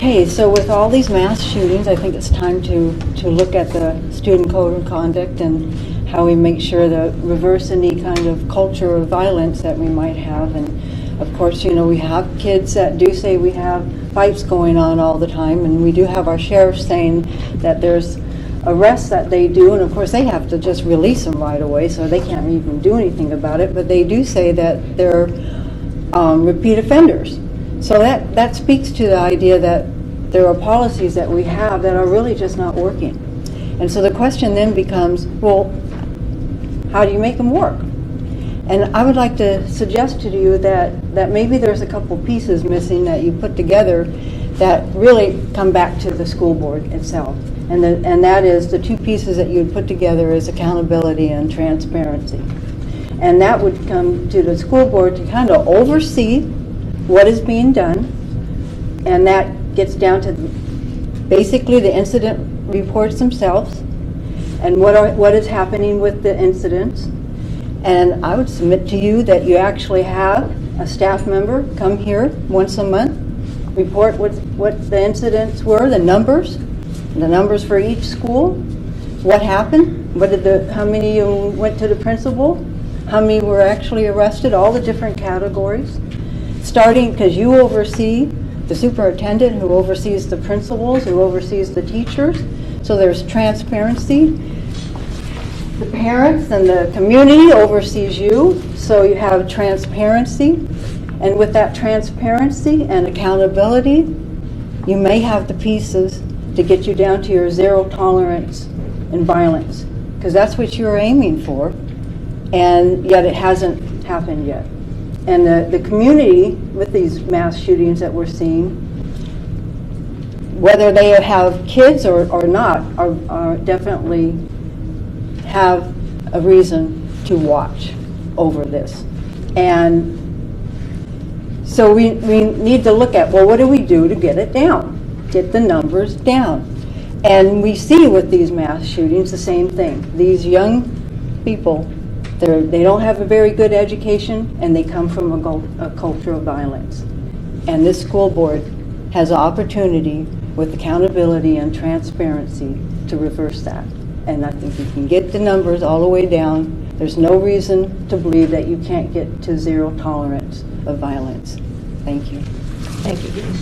Okay, so with all these mass shootings, I think it's time to look at the student code of conduct and how we make sure to reverse any kind of culture of violence that we might have. And of course, you know, we have kids that do say we have fights going on all the time, and we do have our sheriffs saying that there's arrests that they do, and of course they have to just release them right away, so they can't even do anything about it, but they do say that they're repeat offenders. So that speaks to the idea that there are policies that we have that are really just not working. And so the question then becomes, well, how do you make them work? And I would like to suggest to you that maybe there's a couple pieces missing that you put together that really come back to the school board itself. And that is the two pieces that you would put together is accountability and transparency. And that would come to the school board to kind of oversee what is being done, and that gets down to basically the incident reports themselves and what is happening with the incidents. And I would submit to you that you actually have a staff member come here once a month, report what the incidents were, the numbers for each school, what happened, how many went to the principal, how many were actually arrested, all the different categories. Starting, because you oversee the superintendent who oversees the principals, who oversees the teachers, so there's transparency. The parents and the community oversees you, so you have transparency. And with that transparency and accountability, you may have the pieces to get you down to your zero tolerance in violence, because that's what you're aiming for, and yet it hasn't happened yet. And the community, with these mass shootings that we're seeing, whether they have kids or not, are definitely have a reason to watch over this. And so we need to look at, well, what do we do to get it down? Get the numbers down. And we see with these mass shootings the same thing. These young people, they don't have a very good education, and they come from a culture of violence. And this school board has an opportunity with accountability and transparency to reverse that. And I think you can get the numbers all the way down. There's no reason to believe that you can't get to zero tolerance of violence. Thank you. Thank you.